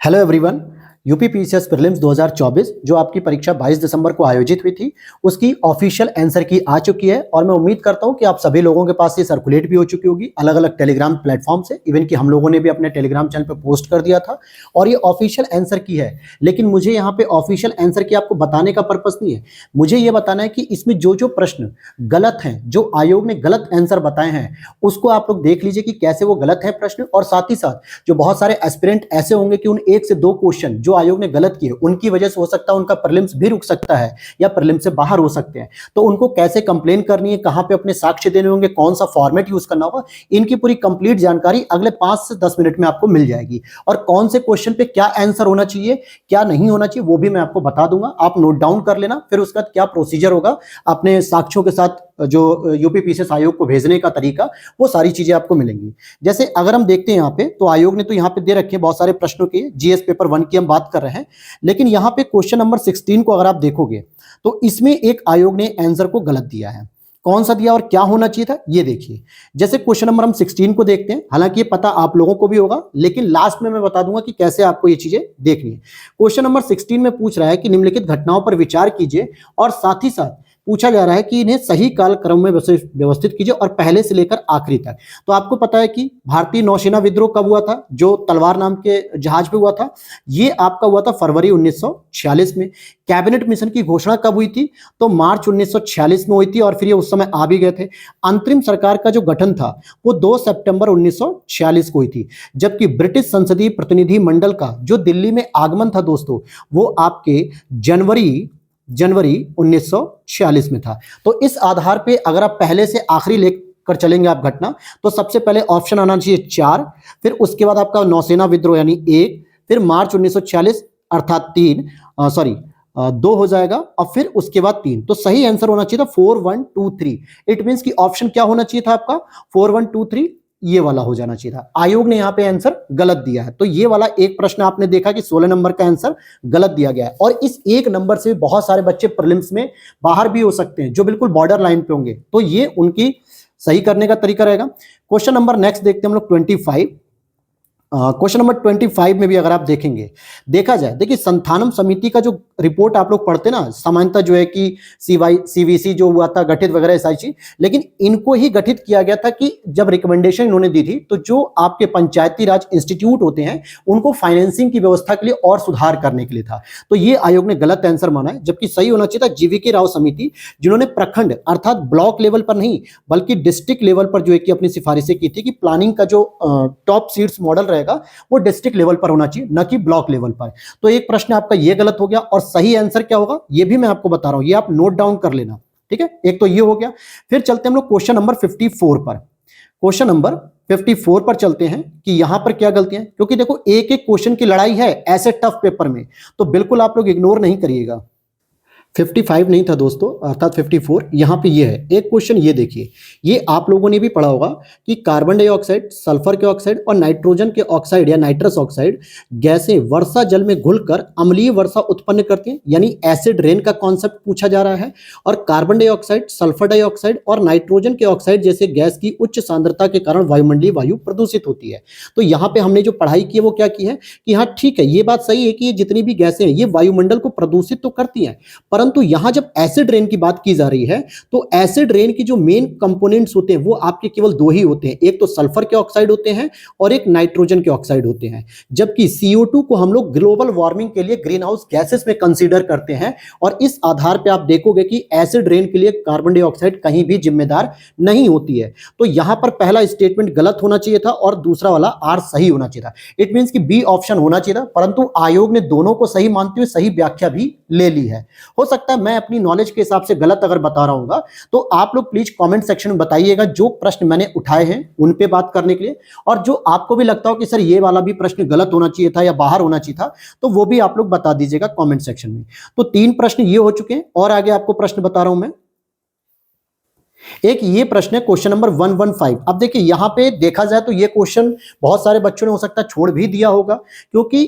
Hello everyone. UP PCS prelims 2024 जो आपकी परीक्षा 22 दिसंबर को आयोजित हुई थी, उसकी ऑफिशियल आंसर की आ चुकी है और मैं उम्मीद करता हूं कि आप सभी लोगों के पास ये सर्कुलेट भी हो चुकी होगी अलग अलग टेलीग्राम प्लेटफॉर्म से। इवन कि हम लोगों ने भी अपने टेलीग्राम चैनल पे पोस्ट कर दिया था और ये ऑफिशियल आंसर की है। लेकिन मुझे यहाँ पे ऑफिशियल आंसर की आपको बताने का पर्पस नहीं है, मुझे ये बताना है कि इसमें जो जो प्रश्न गलत हैं, जो आयोग ने गलत आंसर बताए हैं, उसको आप लोग देख लीजिए कि कैसे वो गलत है प्रश्न। और साथ ही साथ जो बहुत सारे एस्पिरेंट ऐसे होंगे कि उन 1 से 2 क्वेश्चन जो आयोग ने गलत किए, उनकी वजह से हो सकता है उनका प्रीलिम्स भी रुक सकता है या प्रीलिम्स से बाहर हो सकते हैं। तो उनको कैसे कंप्लेन करनी है, कहां पे अपने साक्ष्य देने होंगे, कौन सा फॉर्मेट यूज करना होगा, इनकी पूरी कंप्लीट जानकारी अगले 5 से 10 मिनट में आपको मिल जाएगी। और कौन से क्वेश्चन पे क्या आंसर होना चाहिए, क्या नहीं होना चाहिए, वो भी मैं आपको बता दूंगा। आप नोट डाउन कर लेना, फिर उसका क्या प्रोसीजर होगा अपने साक्ष्यों के साथ जो यूपी पीसीएस आयोग को भेजने का तरीका, वो सारी चीजें आपको मिलेंगी। जैसे अगर हम देखते हैं यहाँ पे, तो आयोग ने तो यहाँ पे दे रखे हैं बहुत सारे प्रश्नों के, जीएस पेपर 1 की हम बात कर रहे हैं। लेकिन यहाँ पे क्वेश्चन नंबर 16 को अगर आप देखोगे तो इसमें एक आयोग ने आंसर को गलत दिया है। कौन सा दिया और क्या होना चाहिए था, ये देखिए। जैसे क्वेश्चन नंबर हम 16 को देखते हैं, हालांकि ये पता आप लोगों को भी होगा, लेकिन लास्ट में मैं बता दूंगा कि कैसे आपको ये चीजें देखनी है। क्वेश्चन नंबर 16 में पूछ रहा है कि निम्नलिखित घटनाओं पर विचार कीजिए और साथ ही साथ पूछा जा रहा है कि इन्हें सही काल क्रम में व्यवस्थित कीजिए और पहले से लेकर आखिरी तक। तो आपको पता है कि भारतीय नौसेना विद्रोह कब हुआ था, जो तलवार नाम के जहाज पे हुआ था, ये आपका हुआ था फरवरी 1946 में। कैबिनेट मिशन की घोषणा कब हुई थी, तो मार्च 1946 में हुई थी और फिर ये उस समय आ भी गए थे। अंतरिम सरकार का जो गठन था वो 2 सितंबर 1946 को हुई थी। जबकि ब्रिटिश संसदीय प्रतिनिधि मंडल का जो दिल्ली में आगमन था दोस्तों, वो आपके जनवरी 1946 में था। तो इस आधार पे अगर आप पहले से आखिरी लेकर चलेंगे आप घटना, तो सबसे पहले ऑप्शन आना चाहिए 4, फिर उसके बाद आपका नौसेना विद्रोह यानी 1, फिर मार्च 1946 अर्थात 2 हो जाएगा और फिर उसके बाद 3। तो सही आंसर होना चाहिए था 4 1 2 3। इट मींस कि ऑप्शन क्या होना चाहिए था आपका 4 1 2 3, ये वाला हो जाना चाहिए था। आयोग ने यहां पे आंसर गलत दिया है। तो ये वाला एक प्रश्न आपने देखा कि 16 नंबर का आंसर गलत दिया गया है और इस एक नंबर से बहुत सारे बच्चे प्रीलिम्स में बाहर भी हो सकते हैं जो बिल्कुल बॉर्डर लाइन पे होंगे, तो ये उनकी सही करने का तरीका रहेगा। क्वेश्चन नंबर नेक्स्ट देखते हैं हम लोग 25। क्वेश्चन नंबर 25 में भी अगर आप देखेंगे, देखा जाए, देखिए संथानम समिति का जो रिपोर्ट आप लोग पढ़ते ना, सामान्यतः जो है कि सीवीसी जो हुआ था गठित वगैरह ऐसा चीज, लेकिन इनको ही गठित किया गया था कि जब रिकमेंडेशन इन्होंने दी थी, तो जो आपके पंचायती राज इंस्टीट्यूट होते हैं उनको फाइनेंसिंग की व्यवस्था के लिए और सुधार करने के लिए था। तो ये आयोग ने गलत आंसर माना है, जबकि सही होना चाहिए था जीवीके राव समिति, जिन्होंने प्रखंड अर्थात ब्लॉक लेवल पर नहीं बल्कि डिस्ट्रिक्ट लेवल पर जो है कि अपनी सिफारिशें की थी कि प्लानिंग का जो टॉप सीड्स मॉडल वो डिस्ट्रिक्ट लेवल पर होना चाहिए, न कि ब्लॉक लेवल पर। तो एक प्रश्न आपका ये गलत हो गया और सही आंसर क्या होगा ये भी मैं आपको बता रहा हूं, ये आप नोट डाउन कर लेना, ठीक है। एक तो ये हो गया। फिर चलते हैं हम लोग क्वेश्चन नंबर 54 पर। क्वेश्चन नंबर 54 पर चलते हैं कि यहां पर क्या गलतियां, क्योंकि देखो एक एक क्वेश्चन की लड़ाई है ऐसे टफ पेपर में, तो बिल्कुल आप लोग इग्नोर नहीं करिएगा। 55 नहीं था दोस्तों, अर्थात 54 यहां पे ये है। एक क्वेश्चन ये देखिए, ये आप लोगों ने भी पढ़ा होगा कि कार्बन डाइऑक्साइड, सल्फर के ऑक्साइड और नाइट्रोजन के ऑक्साइड या नाइट्रस ऑक्साइड गैसें वर्षा जल में घुलकर अम्लीय वर्षा उत्पन्न करती हैं, यानी एसिड रेन का कॉन्सेप्ट पूछा जा रहा है। और कार्बन डाइऑक्साइड, सल्फर डाइऑक्साइड और नाइट्रोजन के ऑक्साइड जैसे गैस की उच्च सांद्रता के कारण वायुमंडलीय वायु प्रदूषित होती है। तो यहाँ पे हमने जो पढ़ाई की है वो क्या की है कि हाँ ठीक है, ये बात सही है कि ये जितनी भी गैसें हैं ये वायुमंडल को प्रदूषित तो करती हैं, परंतु यहां जब एसिड रेन की बात की जा रही है तो एसिड रेन की जो मेन कंपोनेंट्स होते हैं वो आपके केवल 2 ही होते हैं, एक तो सल्फर के ऑक्साइड होते हैं और एक नाइट्रोजन के ऑक्साइड होते हैं। जबकि CO2 को हम लोग ग्लोबल वार्मिंग के लिए ग्रीन हाउस गैसेस में कंसीडर करते हैं और इस आधार पर आप देखोगे कि एसिड रेन के लिए कार्बन डाइऑक्साइड कहीं भी जिम्मेदार नहीं होती है। तो यहां पर पहला स्टेटमेंट गलत होना चाहिए था और दूसरा वाला आर सही होना चाहिए था। इट मींस कि बी ऑप्शन होना चाहिए था, परंतु आयोग ने दोनों को सही मानते हुए सही व्याख्या भी ले ली है। हो सकता है मैं अपनी नॉलेज के हिसाब से गलत अगर बता रहा हूं, तो आप लोग प्लीज कमेंट सेक्शन में बताइएगा जो प्रश्न मैंने उठाए हैं उन पे बात करने के लिए, और जो आपको भी लगता हो कि सर ये वाला भी प्रश्न गलत होना चाहिए था या बाहर होना चाहिए था, तो वो भी आप लोग बता दीजिएगा कमेंट सेक्शन में। तो 3 प्रश्न ये हो चुके हैं और आगे आपको प्रश्न बता रहा हूं मैं। एक ये प्रश्न है क्वेश्चन नंबर 115। अब देखिए यहां पे देखा जाए तो ये क्वेश्चन बहुत सारे बच्चों ने हो सकता है छोड़ भी दिया होगा, क्योंकि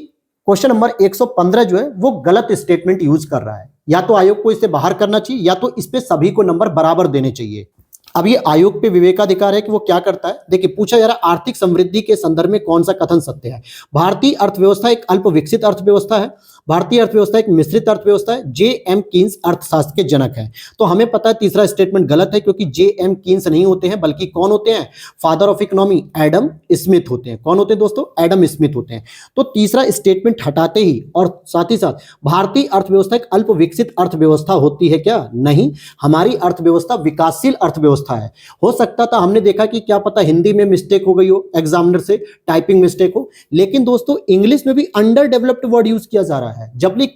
क्वेश्चन नंबर 115 जो है वो गलत स्टेटमेंट यूज कर रहा है। या तो आयोग को इसे बाहर करना चाहिए या तो इस पे सभी को नंबर बराबर देने चाहिए। अब ये आयोग पे विवेकाधिकार है कि वो क्या करता है। देखिए पूछा जा रहा है आर्थिक समृद्धि के संदर्भ में कौन सा कथन सत्य है। भारतीय अर्थव्यवस्था एक अल्प विकसित अर्थव्यवस्था है, भारतीय अर्थव्यवस्था एक मिश्रित अर्थव्यवस्था है, जे एम कीन्स अर्थशास्त्र के जनक हैं। तो हमें पता है तीसरा स्टेटमेंट गलत है, क्योंकि जे एम कीन्स नहीं होते हैं, बल्कि कौन होते हैं, father of economy Adam Smith होते हैं। कौन होते हैं दोस्तों, एडम स्मिथ होते हैं। तो तीसरा स्टेटमेंट हटाते ही और साथ ही साथ भारतीय अर्थव्यवस्था एक अल्प विकसित अर्थव्यवस्था होती है क्या, नहीं, हमारी अर्थव्यवस्था विकासशील अर्थव्यवस्था है। हो सकता था, हमने देखा कि क्या पता हिंदी में मिस्टेक हो गई हो एग्जामिनर से, टाइपिंग मिस्टेक हो, लेकिन दोस्तों इंग्लिश में भी अंडर डेवलप्ड वर्ड यूज किया जा रहा है,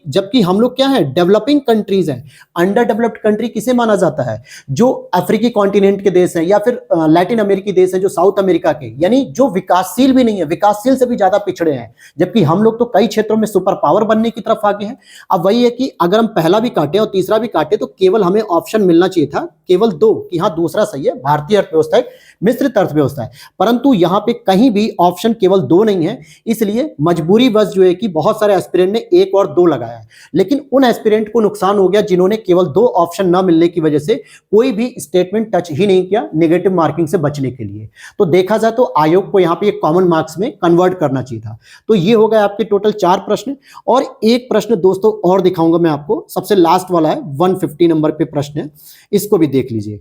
जबकि हम लोग क्या है, डेवलपिंग कंट्रीज हैं। अंडर डेवलप्ड कंट्री किसे माना जाता है, जो अफ्रीकी कॉन्टिनेंट के देश हैं या फिर लैटिन अमेरिकी देश हैं, जो साउथ अमेरिका के, यानी जो विकासशील भी नहीं है, विकासशील से भी ज्यादा पिछड़े हैं। जबकि हम लोग तो कई क्षेत्रों में सुपर पावर बनने की तरफ आगे हैं। अब वही है कि अगर हम पहला भी काटे और तीसरा भी काटे तो केवल हमें ऑप्शन मिलना चाहिए था केवल दो, कि हाँ दूसरा सही है, भारतीय अर्थव्यवस्था एक मिश्रित अर्थव्यवस्था है। परंतु यहां पे कहीं भी ऑप्शन केवल दो नहीं है, इसलिए मजबूरी बस जो है कि बहुत सारे एस्पिरेंट ने एक और दो लगाया है, लेकिन उन एस्पिरेंट को नुकसान हो गया जिन्होंने केवल दो ऑप्शन ना मिलने की वजह से कोई भी स्टेटमेंट टच ही नहीं किया नेगेटिव मार्किंग से बचने के लिए। तो देखा जाए तो आयोग को यहां पे एक कॉमन मार्क्स में कन्वर्ट करना चाहिए था। तो ये हो गए आपके टोटल 4 प्रश्न, और एक प्रश्न दोस्तों और दिखाऊंगा मैं आपको, सबसे लास्ट वाला है 150 नंबर पे प्रश्न है, इसको भी देख लीजिए।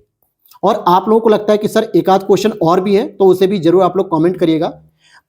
और आप लोगों को लगता है कि सर एक आध क्वेश्चन और भी है तो उसे भी जरूर आप लोग कमेंट करिएगा।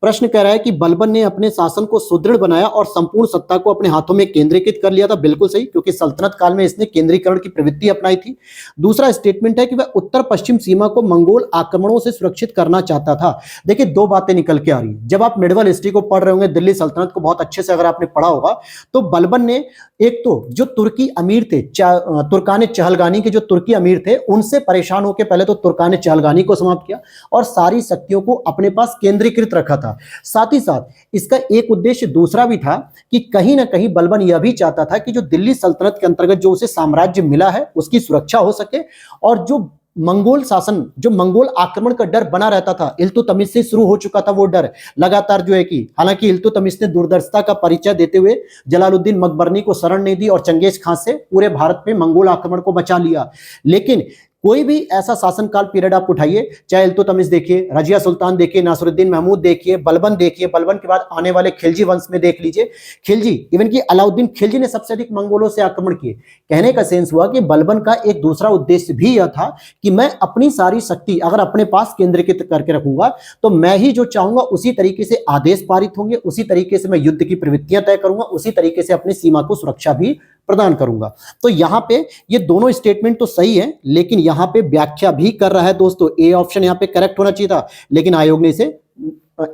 प्रश्न कह रहा है कि बलबन ने अपने शासन को सुदृढ़ बनाया और संपूर्ण सत्ता को अपने हाथों में केंद्रीकृत कर लिया था। बिल्कुल सही, क्योंकि सल्तनत काल में इसने केंद्रीकरण की प्रवृत्ति अपनाई थी। दूसरा स्टेटमेंट है कि वह उत्तर पश्चिम सीमा को मंगोल आक्रमणों से सुरक्षित करना चाहता था। देखिए दो बातें निकल के आ रही है। जब आप मिडवल हिस्ट्री को पढ़ रहे होंगे, दिल्ली सल्तनत को बहुत अच्छे से अगर आपने पढ़ा होगा, तो बलबन ने एक तो जो तुर्की अमीर थे, तुर्कान चहलगानी के जो तुर्की अमीर थे, उनसे परेशान होकर पहले तो तुर्कान चहलगानी को समाप्त किया और सारी शक्तियों को अपने पास केंद्रीकृत रखा था। साथ ही साथ इसका एक उद्देश्य दूसरा भी था कि कहीं ना कहीं बलबन यह भी चाहता था कि जो दिल्ली सल्तनत के अंतर्गत जो उसे साम्राज्य मिला है उसकी सुरक्षा हो सके, और जो मंगोल शासन, जो मंगोल आक्रमण का डर बना रहता था, इल्तुतमिश से शुरू हो चुका था वो डर लगातार जो है कि, हालांकि इल्तुतमिश ने दूरदर्शिता का परिचय देते हुए जलालुद्दीन मकबरनी को शरण नहीं दी और चंगेज खान से पूरे भारत में मंगोल आक्रमण को बचा लिया। लेकिन कोई भी ऐसा शासनकाल पीरियड आप उठाइए, चाहे इल्तुतमिश देखिए, रजिया सुल्तान देखिए, नासरुद्दीन महमूद देखिए, बलबन देखिए, बलबन के बाद आने वाले खिलजी वंश में देख लीजिए, खिलजी, इवन कि अलाउद्दीन खिलजी ने सबसे अधिक मंगोलों से आक्रमण किए। कहने का सेंस हुआ कि बलबन का एक दूसरा उद्देश्य भी यह था कि मैं अपनी सारी शक्ति अगर अपने पास केंद्रीकृत करके रखूंगा तो मैं ही जो चाहूंगा उसी तरीके से आदेश पारित होंगे, उसी तरीके से मैं युद्ध की प्रवृत्तियां तय करूंगा, उसी तरीके से अपनी सीमा को सुरक्षा भी प्रदान करूंगा। तो यहां पे ये दोनों स्टेटमेंट तो सही है, लेकिन यहां पे व्याख्या भी कर रहा है दोस्तों, ए ऑप्शन यहां पे करेक्ट होना चाहिए था, लेकिन आयोग ने इसे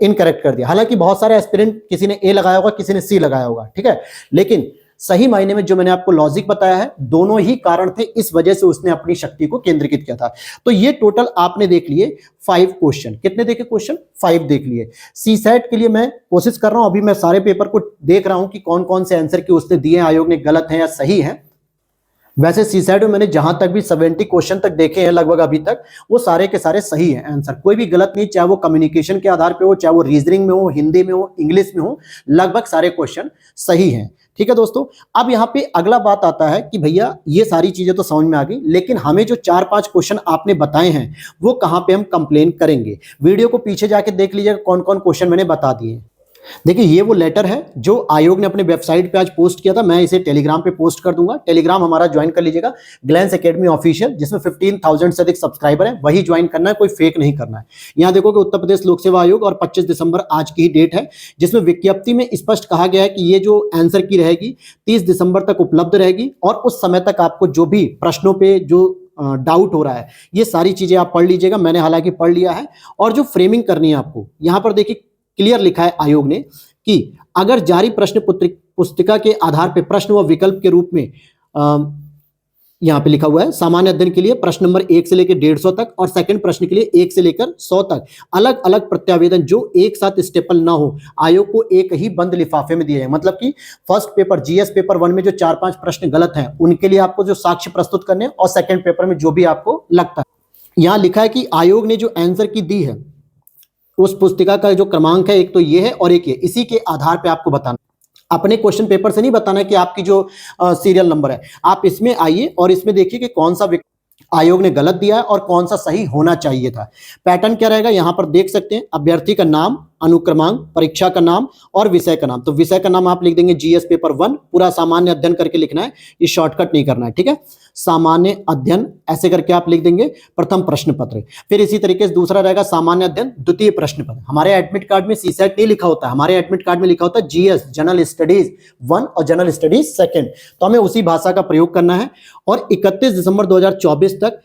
इनकरेक्ट कर दिया। हालांकि बहुत सारे एस्पिरेंट, किसी ने ए लगाया होगा, किसी ने सी लगाया होगा, ठीक है, लेकिन सही मायने में जो मैंने आपको लॉजिक बताया है, दोनों ही कारण थे, इस वजह से उसने अपनी शक्ति को केंद्रीकृत किया था। तो ये टोटल आपने देख लिए 5 क्वेश्चन। कितने देखे क्वेश्चन? 5 देख लिए। सीसैट के लिए मैं कोशिश कर रहा हूं, अभी मैं सारे पेपर को देख रहा हूं कि कौन कौन से आंसर की उसने दिए, आयोग ने गलत है या सही है। वैसे सीसैट में मैंने जहां तक भी 70 क्वेश्चन तक देखे हैं लगभग अभी तक, वो सारे के सारे सही हैं आंसर, कोई भी गलत नहीं, चाहे वो कम्युनिकेशन के आधार पे हो, चाहे वो रीजनिंग में हो, हिंदी में हो, इंग्लिश में हो, लगभग सारे क्वेश्चन सही हैं। ठीक है दोस्तों, अब यहाँ पे अगला बात आता है कि भैया ये सारी चीजें तो समझ में आ गई, लेकिन हमें जो 4-5 क्वेश्चन आपने बताए हैं वो कहाँ पे हम कंप्लेन करेंगे। वीडियो को पीछे जाके देख लीजिएगा कौन कौन क्वेश्चन मैंने बता दिए। देखिए ये वो लेटर है जो आयोग ने अपने वेबसाइट पे आज पोस्ट किया था, मैं इसे टेलीग्राम पे पोस्ट कर दूंगा। टेलीग्राम हमारा ज्वाइन कर लीजिएगा, ग्लैंस एकेडमी ऑफिशियल, जिसमें 15,000 से अधिक सब्सक्राइबर है, वही ज्वाइन करना है, कोई फेक नहीं करना है। यहाँ देखो कि उत्तर प्रदेश लोक सेवा आयोग और 25 दिसंबर आज की ही डेट है, जिसमें विज्ञप्ति में स्पष्ट कहा गया है कि ये जो आंसर की रहेगी 30 दिसंबर तक उपलब्ध रहेगी, और उस समय तक आपको जो भी प्रश्नों पे जो डाउट हो रहा है ये सारी चीजें आप पढ़ लीजिएगा। मैंने हालांकि पढ़ लिया है, और जो फ्रेमिंग करनी है आपको, यहाँ पर देखिए क्लियर लिखा है आयोग ने कि अगर जारी प्रश्न पुस्तिका के आधार पर प्रश्न व विकल्प के रूप में यहां पे लिखा हुआ है सामान्य अध्ययन के लिए प्रश्न नंबर 1 से लेकर 150 तक और सेकंड प्रश्न के लिए 1 से लेकर 100 तक अलग अलग प्रत्यावेदन जो एक साथ स्टेपल ना हो, आयोग को एक ही बंद लिफाफे में दिए जाए। मतलब कि फर्स्ट पेपर जीएस पेपर 1 में जो 4-5 प्रश्न गलत हैं उनके लिए आपको जो साक्ष्य प्रस्तुत करने, और सेकंड पेपर में जो भी आपको लगता है। यहां लिखा है कि आयोग ने जो आंसर की दी है उस पुस्तिका का जो क्रमांक है, एक तो ये है और एक ये, इसी के आधार पे आपको बताना, अपने क्वेश्चन पेपर से नहीं बताना कि आपकी जो सीरियल नंबर है। आप इसमें आइए और इसमें देखिए कि कौन सा आयोग ने गलत दिया है और कौन सा सही होना चाहिए था। पैटर्न क्या रहेगा यहां पर देख सकते हैं, अभ्यर्थी का नाम, अनुक्रमांक, परीक्षा का नाम और विषय का नाम। तो विषय का नाम आप लिख देंगे जीएस पेपर 1, पूरा सामान्य अध्ययन करके लिखना है, ये शॉर्टकट नहीं करना है, ठीक है। सामान्य अध्ययन ऐसे करके आप लिख देंगे, प्रथम प्रश्न पत्र। फिर इसी तरीके से दूसरा रहेगा सामान्य अध्ययन द्वितीय प्रश्न पत्र। हमारे एडमिट कार्ड में सीसेट नहीं लिखा होता है, हमारे एडमिट कार्ड में लिखा होता है जीएस जनरल स्टडीज 1 और जनरल स्टडीज 2, तो हमें उसी भाषा का प्रयोग करना है। और 31 दिसंबर 2024 तक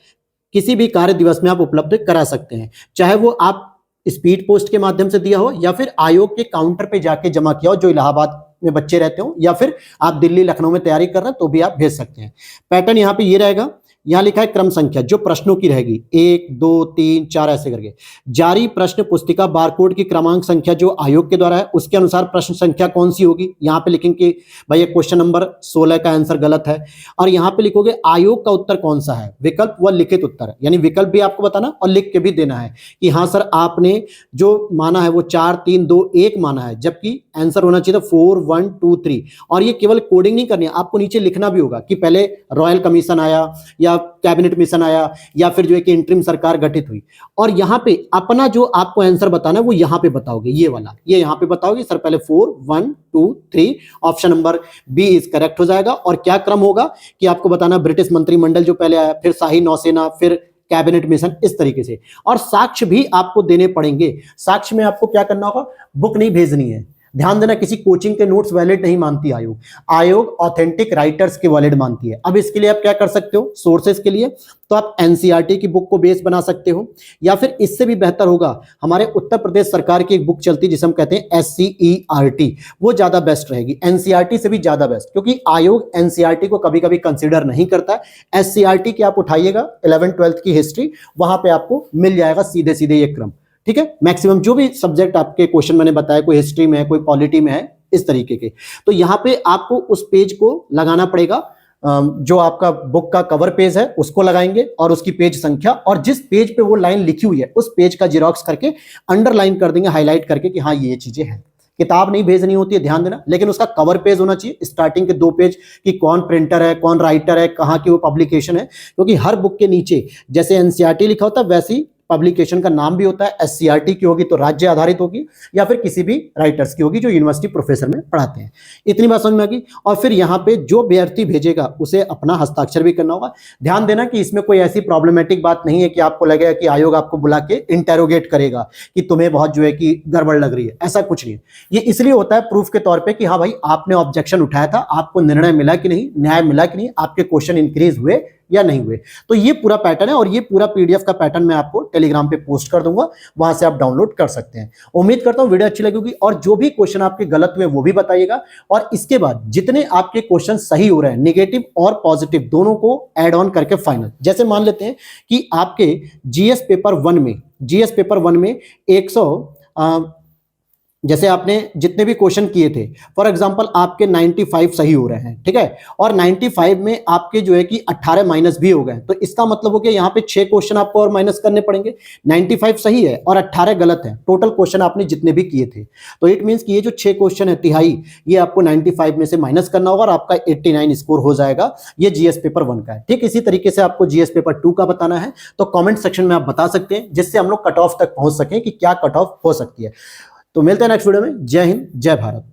किसी भी कार्य दिवस में आप उपलब्ध करा सकते हैं, चाहे वो आप स्पीड पोस्ट के माध्यम से दिया हो या फिर आयोग के काउंटर पे जाके जमा किया हो, जो इलाहाबाद में बच्चे रहते हो, या फिर आप दिल्ली लखनऊ में तैयारी कर रहे हैं तो भी आप भेज सकते हैं। पैटर्न यहाँ पे ये रहेगा, यहाँ लिखा है क्रम संख्या जो प्रश्नों की रहेगी 1 2 3 4 ऐसे करके। जारी प्रश्न पुस्तिका बारकोड की क्रमांक संख्या जो आयोग के द्वारा है उसके अनुसार प्रश्न संख्या कौन सी होगी, यहाँ पे लिखेंगे कि भाई ये क्वेश्चन नंबर 16 का आंसर गलत है, और यहाँ पे लिखोगे आयोग का उत्तर कौन सा है, विकल्प व लिखित उत्तर, यानी विकल्प भी आपको बताना और लिख के भी देना है कि हाँ सर आपने जो माना है वो 4 3 2 1 माना है, जबकि आंसर होना चाहिए था 4 1 2 3। और ये केवल कोडिंग नहीं करनी है, आपको नीचे लिखना भी होगा कि पहले रॉयल कमीशन आया या कैबिनेट मिशन आया या फिर जो है कि इंटरिम सरकार गठित हुई, और यहाँ पे अपना जो आपको आंसर बताना है वो यहाँ पे बताओगे, ये वाला ये यहाँ पे बताओगे सर पहले 4 1 2 3, option number B is correct हो जाएगा। और क्या क्रम होगा कि आपको बताना ब्रिटिश मंत्रिमंडल जो पहले आया, फिर शाही नौसेना, फिर कैबिनेट मिशन, इस तरीके से। और साक्ष्य भी आपको देने पड़ेंगे। साक्ष्य में आपको क्या करना होगा, बुक नहीं भेजनी है, ध्यान देना किसी कोचिंग के नोट्स वैलिड नहीं मानती आयोग, आयोग ऑथेंटिक राइटर्स के वैलिड मानती है। अब इसके लिए आप क्या कर सकते हो, सोर्सेस के लिए तो आप एनसीईआरटी की बुक को बेस बना सकते हो, या फिर इससे भी बेहतर होगा हमारे उत्तर प्रदेश सरकार की एक बुक चलती है जिसे हम कहते हैं SCERT, वो ज्यादा बेस्ट रहेगी, एनसीईआरटी से भी ज्यादा बेस्ट, क्योंकि आयोग एनसीईआरटी को कभी कभी कंसिडर नहीं करता। SCERT की आप उठाइएगा 11th 12th की हिस्ट्री, वहां पे आपको मिल जाएगा सीधे सीधे ये क्रम, ठीक है। मैक्सिमम जो भी सब्जेक्ट आपके क्वेश्चन मैंने बताया, कोई हिस्ट्री में है, कोई पॉलिटी में है, इस तरीके के, तो यहाँ पे आपको उस पेज को लगाना पड़ेगा, जो आपका बुक का कवर पेज है उसको लगाएंगे और उसकी पेज संख्या, और जिस पेज पे वो लाइन लिखी हुई है उस पेज का जिरोक्स करके अंडरलाइन कर देंगे, हाईलाइट करके कि हाँ ये चीजें हैं। किताब नहीं भेजनी होती है, ध्यान देना, लेकिन उसका कवर पेज होना चाहिए, स्टार्टिंग के 2 पेज कि कौन प्रिंटर है, कौन राइटर है, कहाँ की वो पब्लिकेशन है, क्योंकि हर बुक के नीचे जैसे एनसीईआरटी लिखा होता है वैसे ही पब्लिकेशन का नाम भी होता है। SCERT की होगी तो राज्य आधारित होगी, या फिर किसी भी राइटर्स की होगी जो यूनिवर्सिटी प्रोफेसर में पढ़ाते हैं। इतनी बात समझ में आ गई। और फिर यहाँ पे जो अभ्यर्थी भेजेगा उसे अपना हस्ताक्षर भी करना होगा। ध्यान देना कि इसमें कोई ऐसी प्रॉब्लमेटिक बात नहीं है कि आपको लगेगा कि आयोग आपको बुला के इंटेरोगेट करेगा कि तुम्हें बहुत जो है कि गड़बड़ लग रही है, ऐसा कुछ नहीं है। ये इसलिए होता है प्रूफ के तौर पर कि हाँ भाई आपने ऑब्जेक्शन उठाया था, आपको निर्णय मिला कि नहीं, न्याय मिला कि नहीं, आपके क्वेश्चन इंक्रीज हुए या नहीं हुए। तो ये पूरा पैटर्न है, और ये पूरा PDF का पैटर्न मैं आपको टेलीग्राम पे पोस्ट कर दूंगा, वहां से आप डाउनलोड कर सकते हैं। उम्मीद करता हूं वीडियो अच्छी लगेगी, और जो भी क्वेश्चन आपके गलत हुए वो भी बताइएगा, और इसके बाद जितने आपके क्वेश्चन सही हो रहे हैं, नेगेटिव और पॉजिटिव दोनों को ऐड ऑन करके फाइनल। जैसे मान लेते हैं कि आपके जीएस पेपर 1 में 100 जैसे आपने जितने भी क्वेश्चन किए थे, फॉर एग्जांपल आपके 95 सही हो रहे हैं, ठीक है, और 95 में आपके जो है कि 18 माइनस भी हो गए, तो इसका मतलब हो गया यहाँ पे 6 क्वेश्चन आपको और माइनस करने पड़ेंगे। 95 सही है और 18 गलत है, टोटल क्वेश्चन आपने जितने भी किए थे, तो इट मींस कि ये जो 6 क्वेश्चन है, तिहाई, ये आपको 95 में से माइनस करना होगा और आपका 89 स्कोर हो जाएगा। ये जीएस पेपर 1 का है। ठीक इसी तरीके से आपको जीएस पेपर 2 का बताना है तो कमेंट सेक्शन में आप बता सकते हैं, जिससे हम लोग कट ऑफ तक पहुंच सकें कि क्या कट ऑफ हो सकती है। तो मिलते हैं नेक्स्ट वीडियो में। जय हिंद, जय भारत।